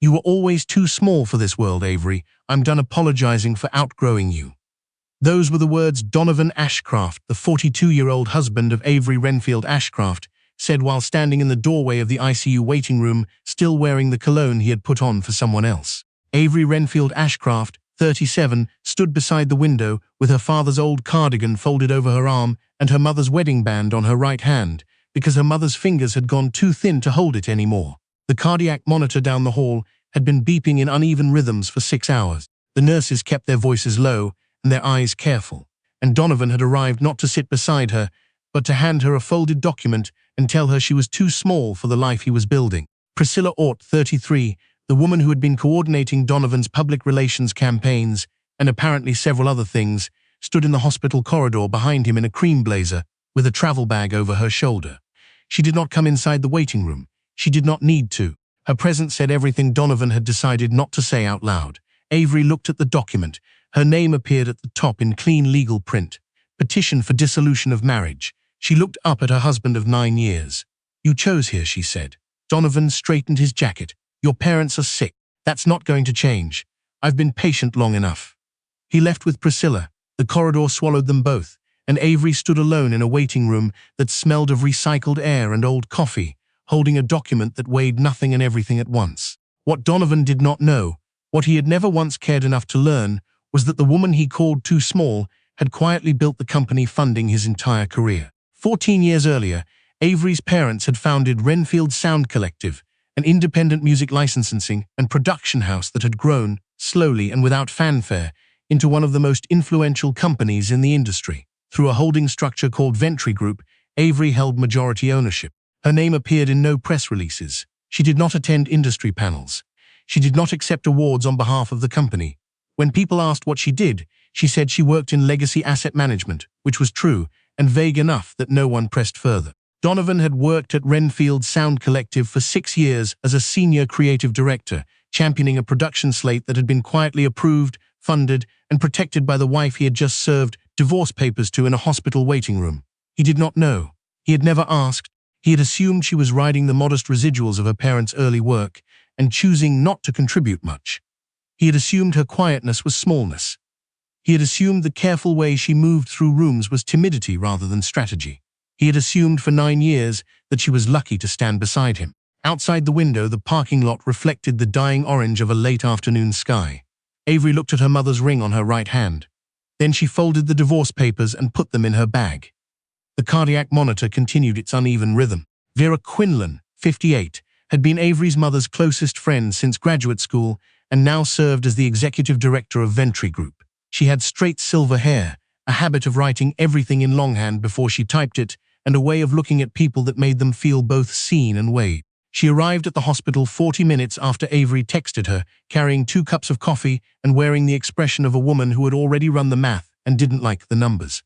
You were always too small for this world, Avery. I'm done apologizing for outgrowing you." Those were the words Donovan Ashcraft, the 42-year-old husband of Avery Renfield Ashcraft, said while standing in the doorway of the ICU waiting room, still wearing the cologne he had put on for someone else. Avery Renfield Ashcraft, 37, stood beside the window with her father's old cardigan folded over her arm and her mother's wedding band on her right hand, because her mother's fingers had gone too thin to hold it anymore. The cardiac monitor down the hall had been beeping in uneven rhythms for 6 hours. The nurses kept their voices low and their eyes careful, and Donovan had arrived not to sit beside her, but to hand her a folded document and tell her she was too small for the life he was building. Priscilla Ort, 33, the woman who had been coordinating Donovan's public relations campaigns and apparently several other things, stood in the hospital corridor behind him in a cream blazer with a travel bag over her shoulder. She did not come inside the waiting room. She did not need to. Her presence said everything Donovan had decided not to say out loud. Avery looked at the document. Her name appeared at the top in clean legal print. Petition for dissolution of marriage. She looked up at her husband of 9 years. "You chose here," she said. Donovan straightened his jacket. "Your parents are sick. That's not going to change. I've been patient long enough." He left with Priscilla. The corridor swallowed them both, and Avery stood alone in a waiting room that smelled of recycled air and old coffee, holding a document that weighed nothing and everything at once. What Donovan did not know, what he had never once cared enough to learn, was that the woman he called too small had quietly built the company funding his entire career. 14 years earlier, Avery's parents had founded Renfield Sound Collective, an independent music licensing and production house that had grown, slowly and without fanfare, into one of the most influential companies in the industry. Through a holding structure called Ventry Group, Avery held majority ownership. Her name appeared in no press releases. She did not attend industry panels. She did not accept awards on behalf of the company. When people asked what she did, she said she worked in legacy asset management, which was true and vague enough that no one pressed further. Donovan had worked at Renfield Sound Collective for 6 years as a senior creative director, championing a production slate that had been quietly approved, funded, and protected by the wife he had just served divorce papers to in a hospital waiting room. He did not know. He had never asked. He had assumed she was riding the modest residuals of her parents' early work and choosing not to contribute much. He had assumed her quietness was smallness. He had assumed the careful way she moved through rooms was timidity rather than strategy. He had assumed for 9 years that she was lucky to stand beside him. Outside the window, the parking lot reflected the dying orange of a late afternoon sky. Avery looked at her mother's ring on her right hand. Then she folded the divorce papers and put them in her bag. The cardiac monitor continued its uneven rhythm. Vera Quinlan, 58, had been Avery's mother's closest friend since graduate school and now served as the executive director of Ventry Group. She had straight silver hair, a habit of writing everything in longhand before she typed it, and a way of looking at people that made them feel both seen and weighed. She arrived at the hospital 40 minutes after Avery texted her, carrying 2 cups of coffee and wearing the expression of a woman who had already run the math and didn't like the numbers.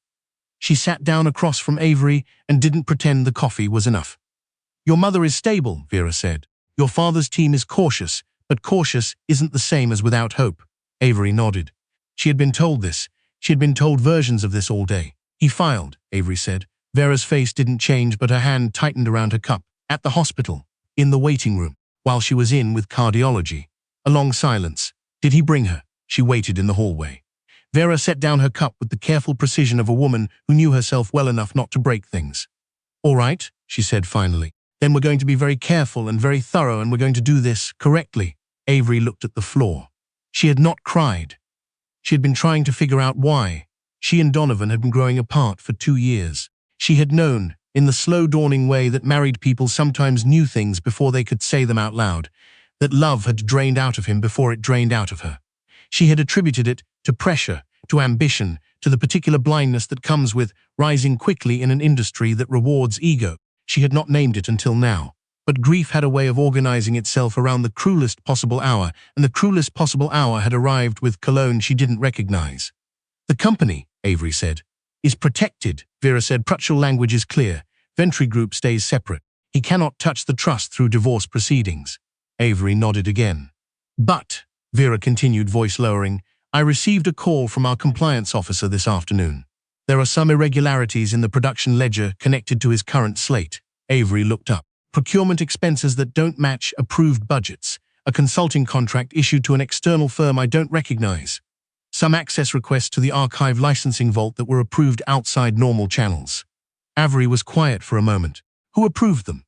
She sat down across from Avery and didn't pretend the coffee was enough. "Your mother is stable," Vera said. "Your father's team is cautious, but cautious isn't the same as without hope." Avery nodded. She had been told this. She had been told versions of this all day. "He filed," Avery said. Vera's face didn't change, but her hand tightened around her cup. "At the hospital, in the waiting room, while she was in with cardiology." A long silence. "Did he bring her?" She waited in the hallway. Vera set down her cup with the careful precision of a woman who knew herself well enough not to break things. "All right," she said finally. "Then we're going to be very careful and very thorough, and we're going to do this correctly." Avery looked at the floor. She had not cried. She had been trying to figure out why. She and Donovan had been growing apart for 2 years. She had known, in the slow dawning way that married people sometimes knew things before they could say them out loud, that love had drained out of him before it drained out of her. She had attributed it to pressure, to ambition, to the particular blindness that comes with rising quickly in an industry that rewards ego. She had not named it until now. But grief had a way of organizing itself around the cruelest possible hour, and the cruelest possible hour had arrived with cologne she didn't recognize. "The company," Avery said, "is protected," Vera said. "Prutchal language is clear. Ventry Group stays separate. He cannot touch the trust through divorce proceedings." Avery nodded again. "But," Vera continued, voice lowering, "I received a call from our compliance officer this afternoon. There are some irregularities in the production ledger connected to his current slate." Avery looked up. "Procurement expenses that don't match approved budgets. a consulting contract issued to an external firm I don't recognize. Some access requests to the archive licensing vault that were approved outside normal channels. Avery was quiet for a moment. Who approved them?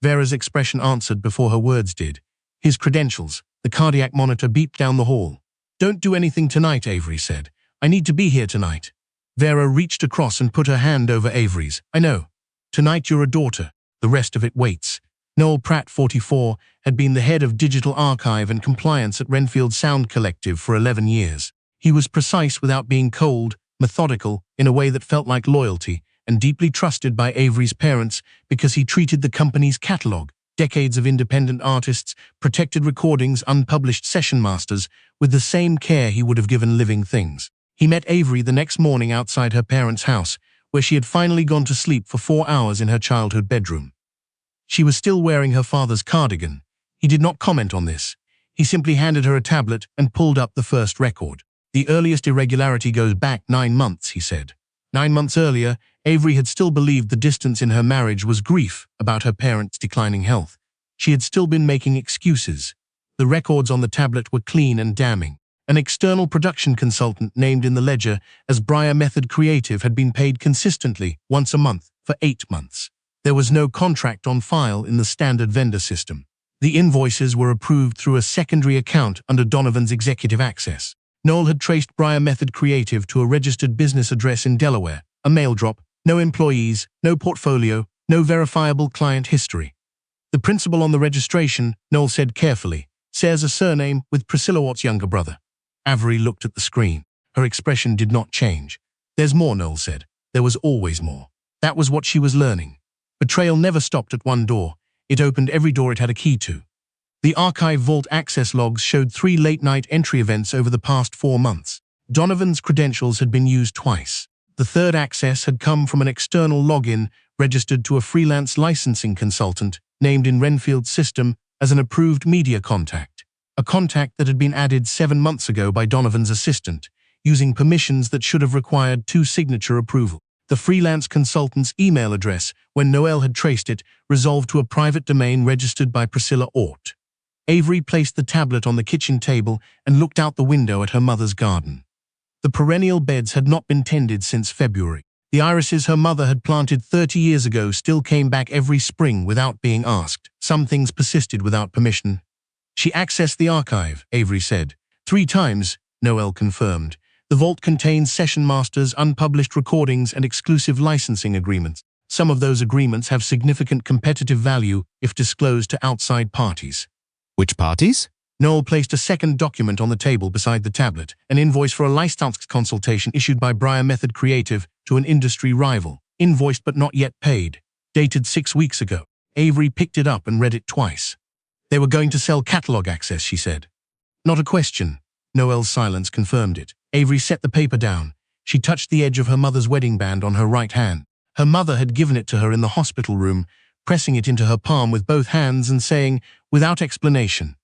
Vera's expression answered before her words did. His credentials. The cardiac monitor beeped down the hall. Don't do anything tonight, Avery said. I need to be here tonight. Vera reached across and put her hand over Avery's. I know. Tonight you're a daughter. The rest of it waits. Noel Pratt, 44, had been the head of digital archive and compliance at Renfield Sound Collective for 11 years. He was precise without being cold, methodical, in a way that felt like loyalty, and deeply trusted by Avery's parents because he treated the company's catalogue, decades of independent artists, protected recordings, unpublished session masters, with the same care he would have given living things. He met Avery the next morning outside her parents' house, where she had finally gone to sleep for 4 hours in her childhood bedroom. She was still wearing her father's cardigan. He did not comment on this. He simply handed her a tablet and pulled up the first record. The earliest irregularity goes back 9 months, he said. 9 months earlier, Avery had still believed the distance in her marriage was grief about her parents' declining health. She had still been making excuses. The records on the tablet were clean and damning. An external production consultant named in the ledger as Briar Method Creative had been paid consistently once a month for 8 months. There was no contract on file in the standard vendor system. The invoices were approved through a secondary account under Donovan's executive access. Noel had traced Briar Method Creative to a registered business address in Delaware, a mail drop, no employees, no portfolio, no verifiable client history. The principal on the registration, Noel said carefully, shares a surname with Priscilla Watt's younger brother. Avery looked at the screen. Her expression did not change. There's more, Noel said. There was always more. That was what she was learning. Betrayal never stopped at one door. It opened every door it had a key to. The archive vault access logs showed 3 late-night entry events over the past 4 months. Donovan's credentials had been used twice. The third access had come from an external login registered to a freelance licensing consultant named in Renfield's system as an approved media contact, a contact that had been added 7 months ago by Donovan's assistant, using permissions that should have required 2-signature approval. The freelance consultant's email address, when Noel had traced it, resolved to a private domain registered by Priscilla Ort. Avery placed the tablet on the kitchen table and looked out the window at her mother's garden. The perennial beds had not been tended since February. The irises her mother had planted 30 years ago still came back every spring without being asked. Some things persisted without permission. She accessed the archive, Avery said. 3 times, Noel confirmed. The vault contains session masters, unpublished recordings, and exclusive licensing agreements. Some of those agreements have significant competitive value if disclosed to outside parties. Which parties? Noel placed a second document on the table beside the tablet, an invoice for a license consultation issued by Briar Method Creative to an industry rival, invoiced but not yet paid, dated 6 weeks ago. Avery picked it up and read it twice. They were going to sell catalog access, she said. Not a question. Noel's silence confirmed it. Avery set the paper down. She touched the edge of her mother's wedding band on her right hand. Her mother had given it to her in the hospital room, pressing it into her palm with both hands and saying, without explanation,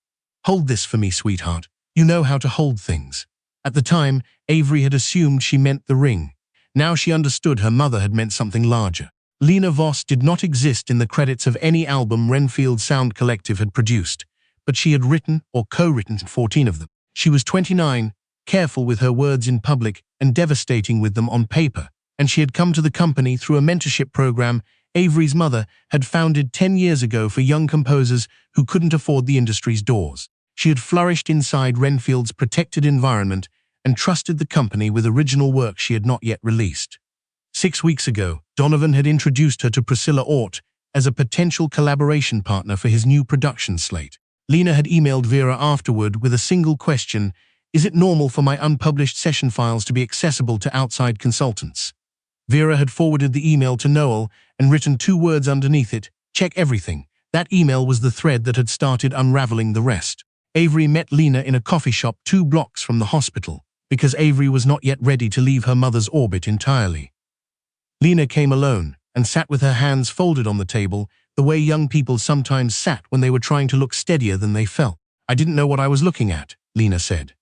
"Hold this for me, sweetheart. You know how to hold things." At the time, Avery had assumed she meant the ring. Now she understood her mother had meant something larger. Lena Voss did not exist in the credits of any album Renfield Sound Collective had produced, but she had written or co-written 14 of them. She was 29, careful with her words in public and devastating with them on paper, and she had come to the company through a mentorship program Avery's mother had founded 10 years ago for young composers who couldn't afford the industry's doors. She had flourished inside Renfield's protected environment and trusted the company with original work she had not yet released. 6 weeks ago, Donovan had introduced her to Priscilla Ort as a potential collaboration partner for his new production slate. Lena had emailed Vera afterward with a single question: "Is it normal for my unpublished session files to be accessible to outside consultants?" Vera had forwarded the email to Noel and written 2 words underneath it: "Check everything." That email was the thread that had started unraveling the rest. Avery met Lena in a coffee shop 2 blocks from the hospital, because Avery was not yet ready to leave her mother's orbit entirely. Lena came alone and sat with her hands folded on the table, the way young people sometimes sat when they were trying to look steadier than they felt. "I didn't know what I was looking at," Lena said.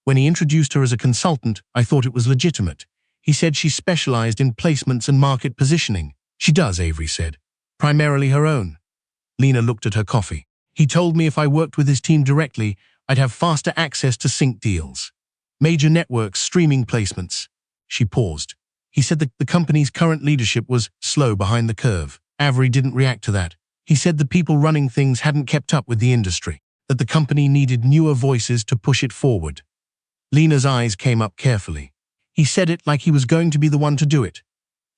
"When he introduced her as a consultant, I thought it was legitimate. He said she specialized in placements and market positioning." "She does," Avery said. "Primarily her own." Lena looked at her coffee. He told me if I worked with his team directly, I'd have faster access to sync deals. Major networks, streaming placements. She paused. He said that the company's current leadership was slow behind the curve. Avery didn't react to that. He said the people running things hadn't kept up with the industry, that the company needed newer voices to push it forward. Lena's eyes came up carefully. He said it like he was going to be the one to do it.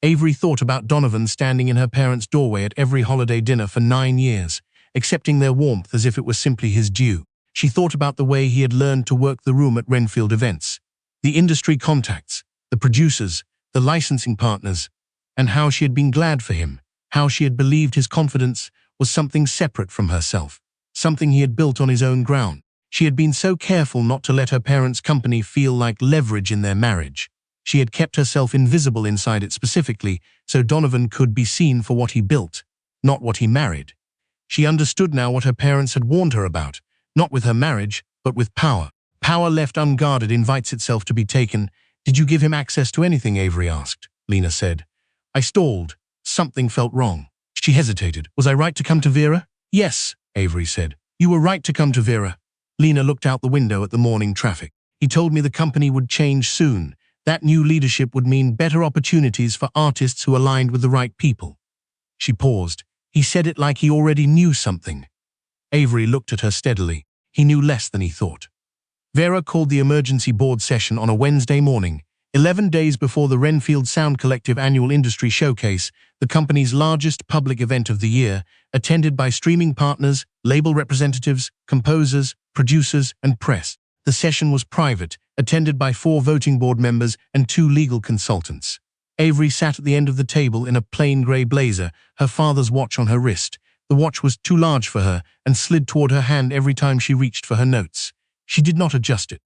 Avery thought about Donovan standing in her parents' doorway at every holiday dinner for 9 years, accepting their warmth as if it was simply his due. She thought about the way he had learned to work the room at Renfield events, the industry contacts, the producers, the licensing partners, and how she had been glad for him, how she had believed his confidence was something separate from herself, something he had built on his own ground. She had been so careful not to let her parents' company feel like leverage in their marriage. She had kept herself invisible inside it specifically so Donovan could be seen for what he built, not what he married. She understood now what her parents had warned her about, not with her marriage, but with power. Power left unguarded invites itself to be taken. Did you give him access to anything? Avery asked. Lena said. I stalled. Something felt wrong. She hesitated. Was I right to come to Vera? Yes, Avery said. You were right to come to Vera. Lena looked out the window at the morning traffic. He told me the company would change soon. That new leadership would mean better opportunities for artists who aligned with the right people. She paused. He said it like he already knew something. Avery looked at her steadily. He knew less than he thought. Vera called the emergency board session on a Wednesday morning, 11 days before the Renfield Sound Collective annual industry showcase, the company's largest public event of the year, attended by streaming partners, label representatives, composers, producers, and press. The session was private, attended by 4 voting board members and 2 legal consultants. Avery sat at the end of the table in a plain grey blazer, her father's watch on her wrist. The watch was too large for her and slid toward her hand every time she reached for her notes. She did not adjust it.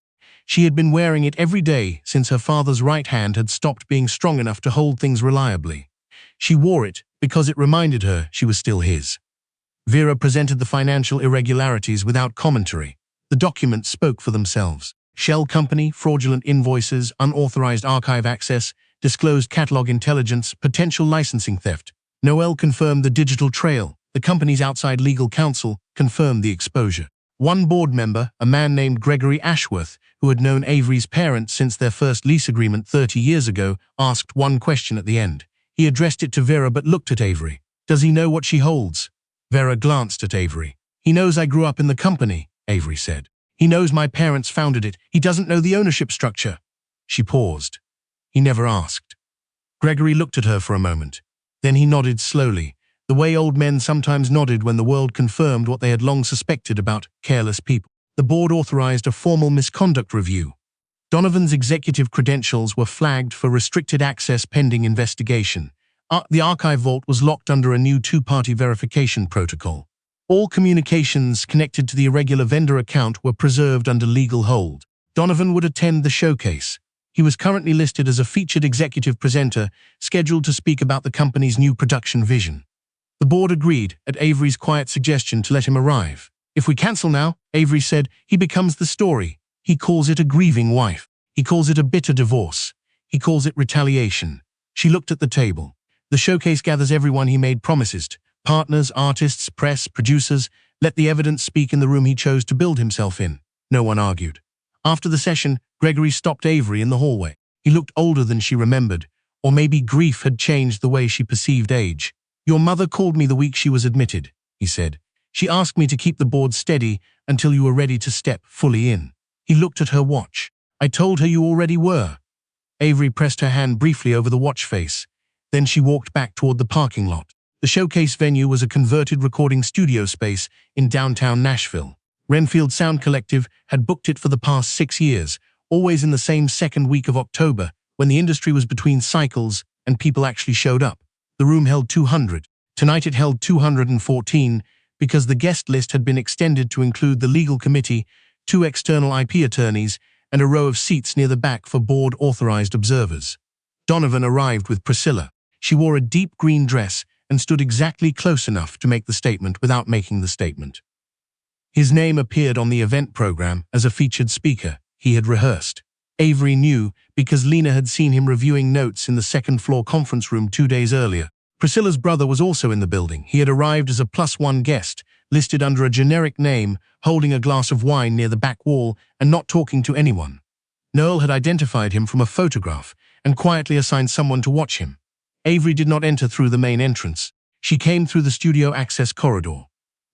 She had been wearing it every day since her father's right hand had stopped being strong enough to hold things reliably. She wore it because it reminded her she was still his. Vera presented the financial irregularities without commentary. The documents spoke for themselves. Shell company, fraudulent invoices, unauthorized archive access, disclosed catalog intelligence, potential licensing theft. Noel confirmed the digital trail. The company's outside legal counsel confirmed the exposure. One board member, a man named Gregory Ashworth, who had known Avery's parents since their first lease agreement 30 years ago, asked one question at the end. He addressed it to Vera but looked at Avery. Does he know what she holds? Vera glanced at Avery. He knows I grew up in the company, Avery said. He knows my parents founded it. He doesn't know the ownership structure. She paused. He never asked. Gregory looked at her for a moment. Then he nodded slowly, the way old men sometimes nodded when the world confirmed what they had long suspected about careless people. The board authorized a formal misconduct review. Donovan's executive credentials were flagged for restricted access pending investigation. The archive vault was locked under a new 2-party verification protocol. All communications connected to the irregular vendor account were preserved under legal hold. Donovan would attend the showcase. He was currently listed as a featured executive presenter, scheduled to speak about the company's new production vision. The board agreed, at Avery's quiet suggestion, to let him arrive. If we cancel now, Avery said, he becomes the story. He calls it a grieving wife. He calls it a bitter divorce. He calls it retaliation. She looked at the table. The showcase gathers everyone he made promises to. Partners, artists, press, producers. Let the evidence speak in the room he chose to build himself in. No one argued. After the session, Gregory stopped Avery in the hallway. He looked older than she remembered, or maybe grief had changed the way she perceived age. Your mother called me the week she was admitted, he said. She asked me to keep the board steady until you were ready to step fully in. He looked at her watch. I told her you already were. Avery pressed her hand briefly over the watch face. Then she walked back toward the parking lot. The showcase venue was a converted recording studio space in downtown Nashville. Renfield Sound Collective had booked it for the past 6 years, always in the same second week of October, when the industry was between cycles and people actually showed up. The room held 200. Tonight it held 214 because the guest list had been extended to include the legal committee, 2 external IP attorneys, and a row of seats near the back for board-authorized observers. Donovan arrived with Priscilla. She wore a deep green dress and stood exactly close enough to make the statement without making the statement. His name appeared on the event program as a featured speaker. He had rehearsed. Avery knew because Lena had seen him reviewing notes in the second-floor conference room 2 days earlier. Priscilla's brother was also in the building. He had arrived as a +1 guest, listed under a generic name, holding a glass of wine near the back wall and not talking to anyone. Noel had identified him from a photograph and quietly assigned someone to watch him. Avery did not enter through the main entrance. She came through the studio access corridor,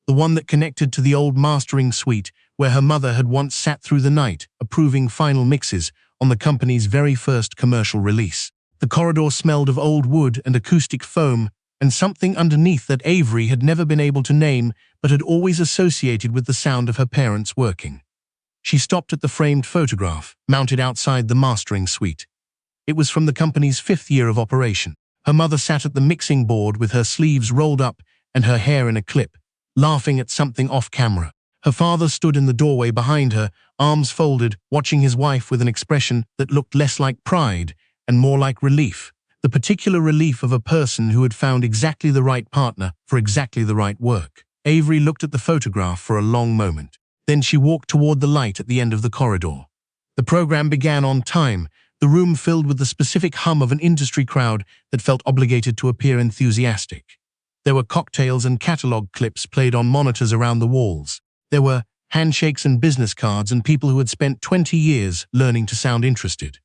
the one that connected to the old mastering suite where her mother had once sat through the night, approving final mixes on the company's very first commercial release. The corridor smelled of old wood and acoustic foam, and something underneath that Avery had never been able to name but had always associated with the sound of her parents working. She stopped at the framed photograph, mounted outside the mastering suite. It was from the company's 5th year of operation. Her mother sat at the mixing board with her sleeves rolled up and her hair in a clip, laughing at something off camera. Her father stood in the doorway behind her, arms folded, watching his wife with an expression that looked less like pride and more like relief. The particular relief of a person who had found exactly the right partner for exactly the right work. Avery looked at the photograph for a long moment. Then she walked toward the light at the end of the corridor. The program began on time, the room filled with the specific hum of an industry crowd that felt obligated to appear enthusiastic. There were cocktails and catalog clips played on monitors around the walls. There were handshakes and business cards and people who had spent 20 years learning to sound interested.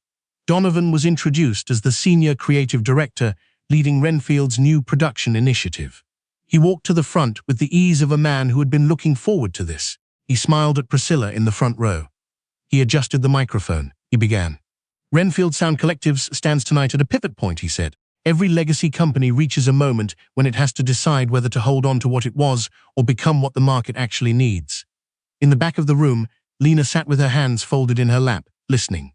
Donovan was introduced as the senior creative director leading Renfield's new production initiative. He walked to the front with the ease of a man who had been looking forward to this. He smiled at Priscilla in the front row. He adjusted the microphone. He began. Renfield Sound Collectives stands tonight at a pivot point, he said. Every legacy company reaches a moment when it has to decide whether to hold on to what it was or become what the market actually needs. In the back of the room, Lena sat with her hands folded in her lap, listening.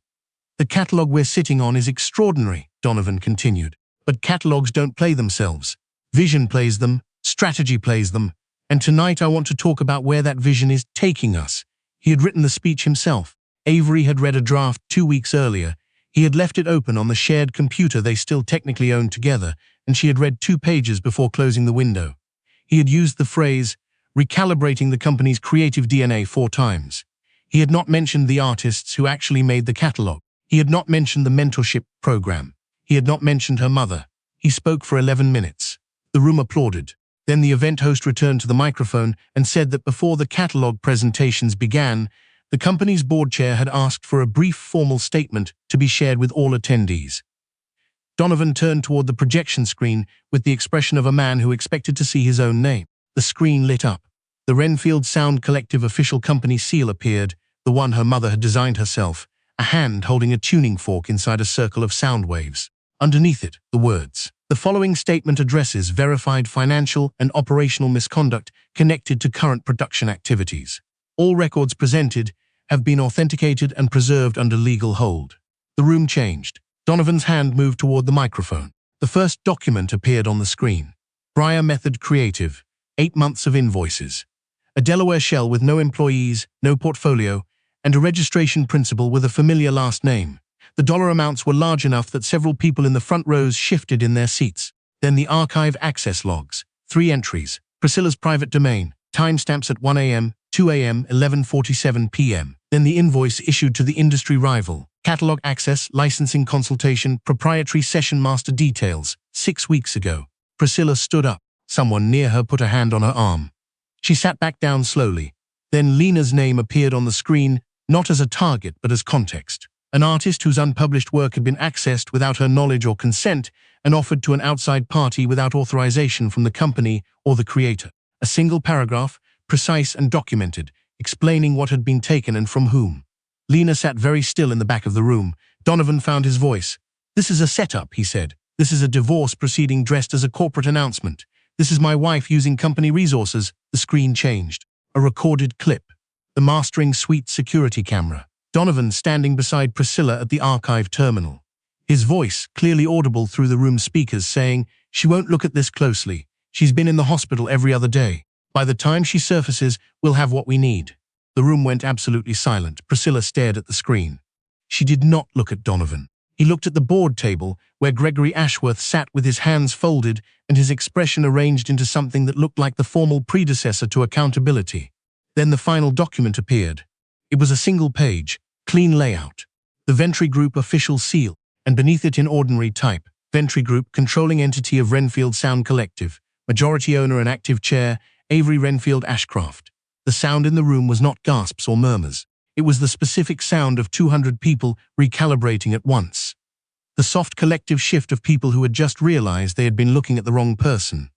The catalogue we're sitting on is extraordinary, Donovan continued. But catalogues don't play themselves. Vision plays them, strategy plays them, and tonight I want to talk about where that vision is taking us. He had written the speech himself. Avery had read a draft 2 weeks earlier. He had left it open on the shared computer they still technically owned together, and she had read 2 pages before closing the window. He had used the phrase, recalibrating the company's creative DNA 4 times. He had not mentioned the artists who actually made the catalogue. He had not mentioned the mentorship program. He had not mentioned her mother. He spoke for 11 minutes. The room applauded. Then the event host returned to the microphone and said that before the catalogue presentations began, the company's board chair had asked for a brief formal statement to be shared with all attendees. Donovan turned toward the projection screen with the expression of a man who expected to see his own name. The screen lit up. The Renfield Sound Collective official company seal appeared, the one her mother had designed herself, a hand holding a tuning fork inside a circle of sound waves. Underneath it, the words, "The following statement addresses verified financial and operational misconduct connected to current production activities. All records presented have been authenticated and preserved under legal hold." The room changed. Donovan's hand moved toward the microphone. The first document appeared on the screen. Briar Method Creative, 8 months of invoices. A Delaware shell with no employees, no portfolio, and a registration principal with a familiar last name. The dollar amounts were large enough that several people in the front rows shifted in their seats. Then the archive access logs. 3 entries. Priscilla's private domain. Timestamps at 1 a.m., 2 a.m., 11:47 p.m. Then the invoice issued to the industry rival. Catalog access, licensing consultation, proprietary session master details. 6 weeks ago. Priscilla stood up. Someone near her put a hand on her arm. She sat back down slowly. Then Lena's name appeared on the screen, not as a target but as context. An artist whose unpublished work had been accessed without her knowledge or consent and offered to an outside party without authorization from the company or the creator. A single paragraph, precise and documented, explaining what had been taken and from whom. Lena sat very still in the back of the room. Donovan found his voice. "This is a setup," he said. "This is a divorce proceeding dressed as a corporate announcement. This is my wife using company resources." The screen changed. A recorded clip. The mastering suite security camera. Donovan standing beside Priscilla at the archive terminal. His voice, clearly audible through the room speakers, saying, "She won't look at this closely. She's been in the hospital every other day. By the time she surfaces, we'll have what we need." The room went absolutely silent. Priscilla stared at the screen. She did not look at Donovan. He looked at the board table, where Gregory Ashworth sat with his hands folded and his expression arranged into something that looked like the formal predecessor to accountability. Then the final document appeared. It was a single page, clean layout. The Ventry Group official seal, and beneath it in ordinary type, Ventry Group, controlling entity of Renfield Sound Collective, majority owner and active chair, Avery Renfield Ashcraft. The sound in the room was not gasps or murmurs. It was the specific sound of 200 people recalibrating at once. The soft collective shift of people who had just realized they had been looking at the wrong person.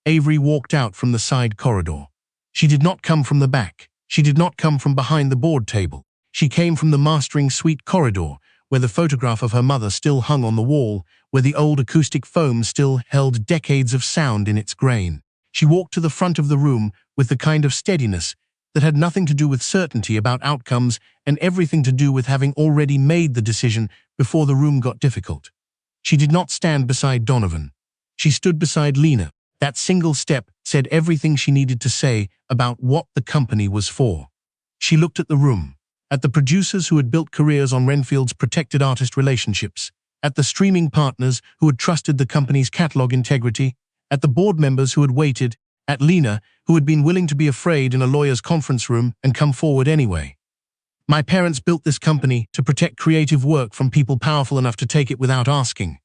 Avery walked out from the side corridor. She did not come from the back. She did not come from behind the board table. She came from the mastering suite corridor, where the photograph of her mother still hung on the wall, where the old acoustic foam still held decades of sound in its grain. She walked to the front of the room with the kind of steadiness that had nothing to do with certainty about outcomes and everything to do with having already made the decision before the room got difficult. She did not stand beside Donovan. She stood beside Lena. That single step said everything she needed to say about what the company was for. She looked at the room, at the producers who had built careers on Renfield's protected artist relationships, at the streaming partners who had trusted the company's catalog integrity, at the board members who had waited, at Lena, who had been willing to be afraid in a lawyer's conference room and come forward anyway. My parents built this company to protect creative work from people powerful enough to take it without asking,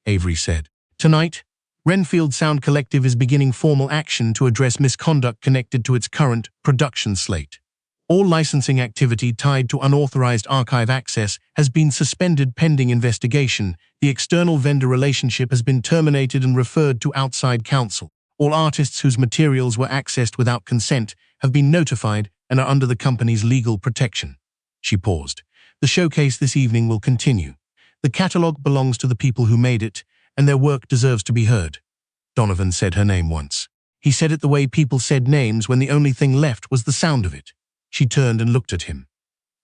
Avery said. Tonight, Renfield Sound Collective is beginning formal action to address misconduct connected to its current production slate. All licensing activity tied to unauthorized archive access has been suspended pending investigation. The external vendor relationship has been terminated and referred to outside counsel. All artists whose materials were accessed without consent have been notified and are under the company's legal protection. She paused. The showcase this evening will continue. The catalog belongs to the people who made it, and their work deserves to be heard. Donovan said her name once. He said it the way people said names when the only thing left was the sound of it. She turned and looked at him.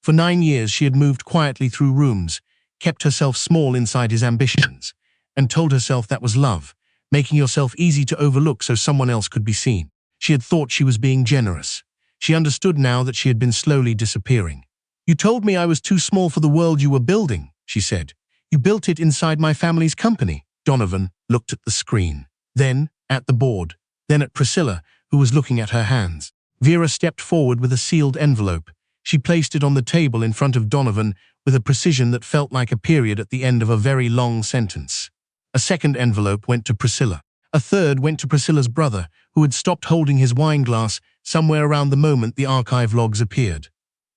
For 9 years she had moved quietly through rooms, kept herself small inside his ambitions, and told herself that was love, making yourself easy to overlook so someone else could be seen. She had thought she was being generous. She understood now that she had been slowly disappearing. You told me I was too small for the world you were building, she said. You built it inside my family's company. Donovan looked at the screen, then at the board, then at Priscilla, who was looking at her hands. Vera stepped forward with a sealed envelope. She placed it on the table in front of Donovan with a precision that felt like a period at the end of a very long sentence. A second envelope went to Priscilla. A third went to Priscilla's brother, who had stopped holding his wine glass somewhere around the moment the archive logs appeared.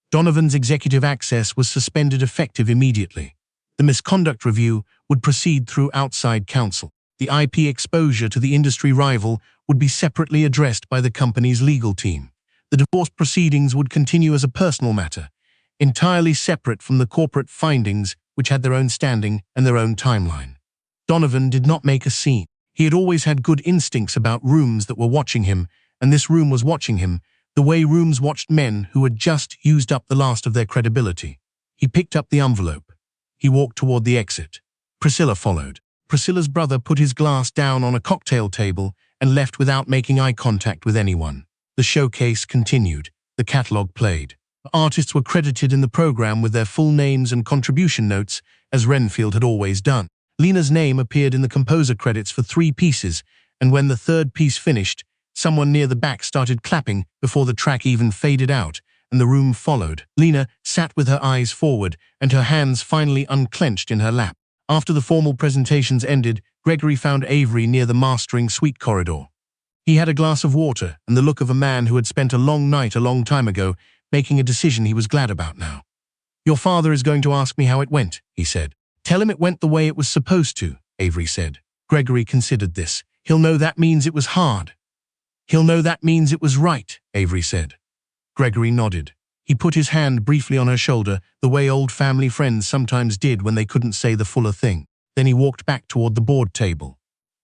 Donovan's executive access was suspended effective immediately. The misconduct review would proceed through outside counsel. The IP exposure to the industry rival would be separately addressed by the company's legal team. The divorce proceedings would continue as a personal matter, entirely separate from the corporate findings, which had their own standing and their own timeline. Donovan did not make a scene. He had always had good instincts about rooms that were watching him, and this room was watching him, the way rooms watched men who had just used up the last of their credibility. He picked up the envelope. He walked toward the exit. Priscilla followed. Priscilla's brother put his glass down on a cocktail table and left without making eye contact with anyone. The showcase continued. The catalog played. The artists were credited in the program with their full names and contribution notes, as Renfield had always done. Lena's name appeared in the composer credits for 3 pieces, and when the third piece finished, someone near the back started clapping before the track even faded out, and the room followed. Lena sat with her eyes forward and her hands finally unclenched in her lap. After the formal presentations ended, Gregory found Avery near the mastering suite corridor. He had a glass of water and the look of a man who had spent a long night a long time ago, making a decision he was glad about now. Your father is going to ask me how it went, he said. Tell him it went the way it was supposed to, Avery said. Gregory considered this. He'll know that means it was hard. He'll know that means it was right, Avery said. Gregory nodded. He put his hand briefly on her shoulder, the way old family friends sometimes did when they couldn't say the fuller thing. Then he walked back toward the board table.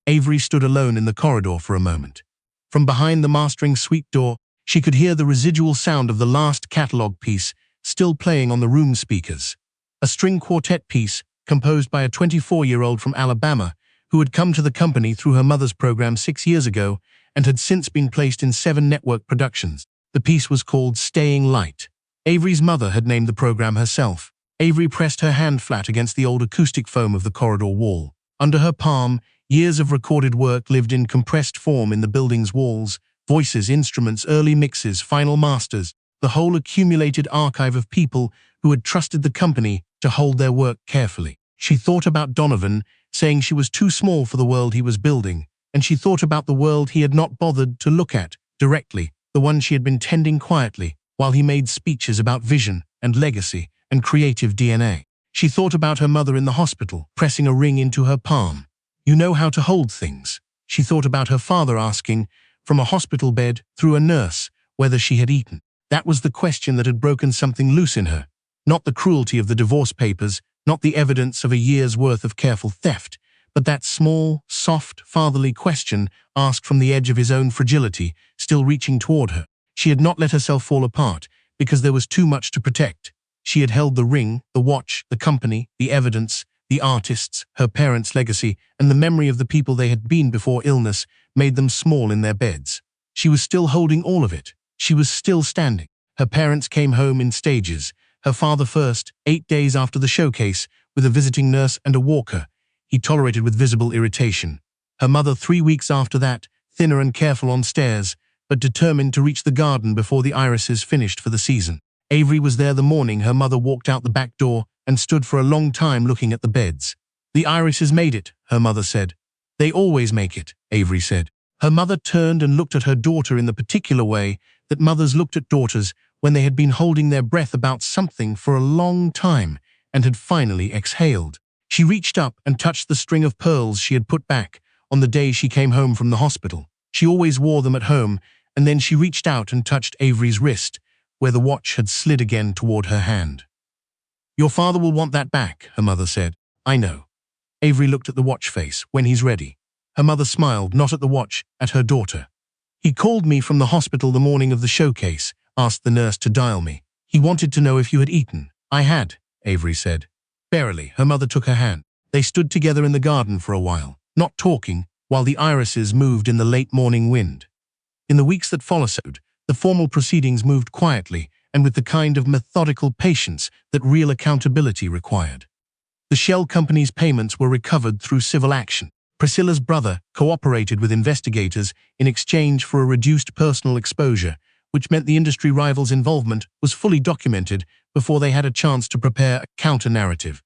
Avery stood alone in the corridor for a moment. From behind the mastering suite door, she could hear the residual sound of the last catalog piece still playing on the room speakers. A string quartet piece composed by a 24-year-old from Alabama who had come to the company through her mother's program 6 years ago and had since been placed in 7 network productions. The piece was called Staying Light. Avery's mother had named the program herself. Avery pressed her hand flat against the old acoustic foam of the corridor wall. Under her palm, years of recorded work lived in compressed form in the building's walls, voices, instruments, early mixes, final masters, the whole accumulated archive of people who had trusted the company to hold their work carefully. She thought about Donovan, saying she was too small for the world he was building, and she thought about the world he had not bothered to look at directly, the one she had been tending quietly, while he made speeches about vision and legacy and creative DNA. She thought about her mother in the hospital, pressing a ring into her palm. You know how to hold things. She thought about her father asking, from a hospital bed through a nurse, whether she had eaten. That was the question that had broken something loose in her. Not the cruelty of the divorce papers, not the evidence of a year's worth of careful theft, but that small, soft, fatherly question asked from the edge of his own fragility, still reaching toward her. She had not let herself fall apart, because there was too much to protect. She had held the ring, the watch, the company, the evidence, the artists, her parents' legacy, and the memory of the people they had been before illness made them small in their beds. She was still holding all of it. She was still standing. Her parents came home in stages. Her father first, 8 days after the showcase, with a visiting nurse and a walker, he tolerated with visible irritation. Her mother 3 weeks after that, thinner and careful on stairs, but determined to reach the garden before the irises finished for the season. Avery was there the morning her mother walked out the back door and stood for a long time looking at the beds. The irises made it, her mother said. They always make it, Avery said. Her mother turned and looked at her daughter in the particular way that mothers looked at daughters when they had been holding their breath about something for a long time and had finally exhaled. She reached up and touched the string of pearls she had put back on the day she came home from the hospital. She always wore them at home, and then she reached out and touched Avery's wrist, where the watch had slid again toward her hand. Your father will want that back, her mother said. I know. Avery looked at the watch face. When he's ready. Her mother smiled, not at the watch, at her daughter. He called me from the hospital the morning of the showcase, asked the nurse to dial me. He wanted to know if you had eaten. I had, Avery said. Barely. Her mother took her hand. They stood together in the garden for a while, not talking, while the irises moved in the late morning wind. In the weeks that followed, the formal proceedings moved quietly and with the kind of methodical patience that real accountability required. The shell company's payments were recovered through civil action. Priscilla's brother cooperated with investigators in exchange for a reduced personal exposure, which meant the industry rivals' involvement was fully documented before they had a chance to prepare a counter-narrative.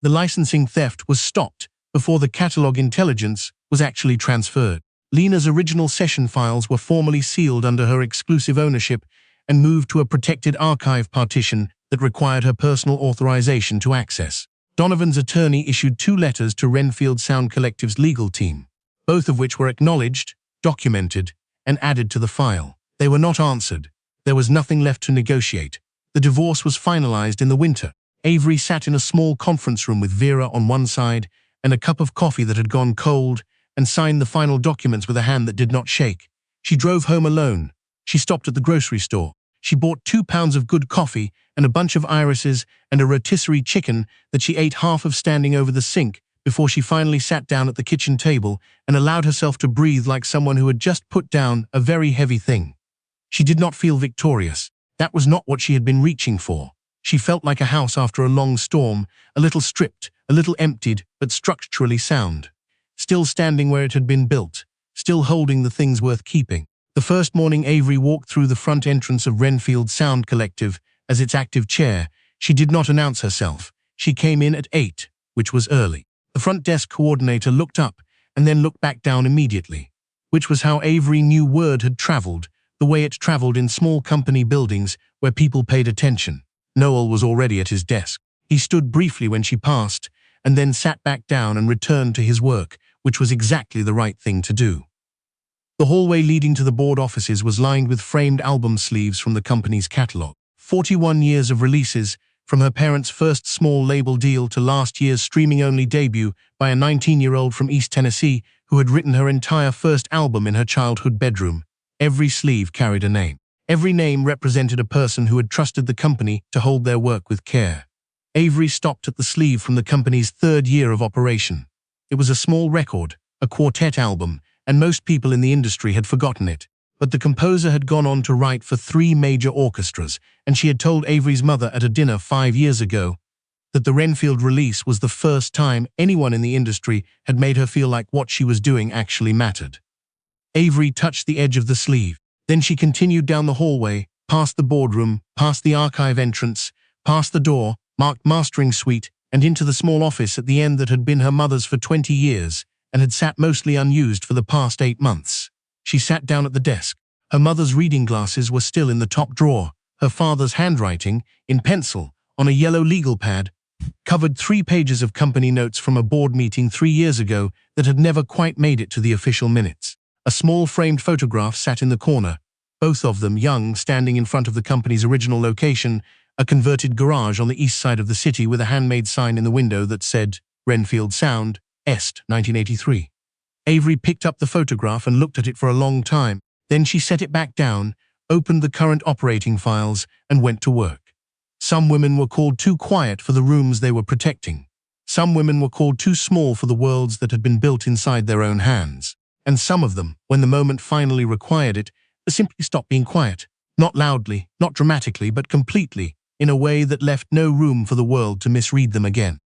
The licensing theft was stopped before the catalog intelligence was actually transferred. Lena's original session files were formally sealed under her exclusive ownership and moved to a protected archive partition that required her personal authorization to access. Donovan's attorney issued 2 letters to Renfield Sound Collective's legal team, both of which were acknowledged, documented, and added to the file. They were not answered. There was nothing left to negotiate. The divorce was finalized in the winter. Avery sat in a small conference room with Vera on one side and a cup of coffee that had gone cold, and signed the final documents with a hand that did not shake. She drove home alone. She stopped at the grocery store. She bought 2 pounds of good coffee and a bunch of irises and a rotisserie chicken that she ate half of standing over the sink before she finally sat down at the kitchen table and allowed herself to breathe like someone who had just put down a very heavy thing. She did not feel victorious. That was not what she had been reaching for. She felt like a house after a long storm, a little stripped, a little emptied, but structurally sound. Still standing where it had been built, still holding the things worth keeping. The first morning Avery walked through the front entrance of Renfield Sound Collective as its active chair. She did not announce herself. She came in at 8, which was early. The front desk coordinator looked up and then looked back down immediately, which was how Avery knew word had traveled, the way it traveled in small company buildings where people paid attention. Noel was already at his desk. He stood briefly when she passed and then sat back down and returned to his work, which was exactly the right thing to do. The hallway leading to the board offices was lined with framed album sleeves from the company's catalog. 41 years of releases, from her parents' first small label deal to last year's streaming-only debut by a 19-year-old from East Tennessee who had written her entire first album in her childhood bedroom. Every sleeve carried a name. Every name represented a person who had trusted the company to hold their work with care. Avery stopped at the sleeve from the company's 3rd year of operation. It was a small record, a quartet album, and most people in the industry had forgotten it. But the composer had gone on to write for 3 major orchestras, and she had told Avery's mother at a dinner 5 years ago that the Renfield release was the first time anyone in the industry had made her feel like what she was doing actually mattered. Avery touched the edge of the sleeve. Then she continued down the hallway, past the boardroom, past the archive entrance, past the door, marked Mastering Suite, and into the small office at the end that had been her mother's for 20 years and had sat mostly unused for the past 8 months. She sat down at the desk. Her mother's reading glasses were still in the top drawer. Her father's handwriting, in pencil, on a yellow legal pad, covered 3 pages of company notes from a board meeting 3 years ago that had never quite made it to the official minutes. A small framed photograph sat in the corner, both of them young, standing in front of the company's original location, a converted garage on the east side of the city with a handmade sign in the window that said, Renfield Sound, Est, 1983. Avery picked up the photograph and looked at it for a long time. Then she set it back down, opened the current operating files, and went to work. Some women were called too quiet for the rooms they were protecting. Some women were called too small for the worlds that had been built inside their own hands. And some of them, when the moment finally required it, simply stopped being quiet. Not loudly, not dramatically, but completely, in a way that left no room for the world to misread them again.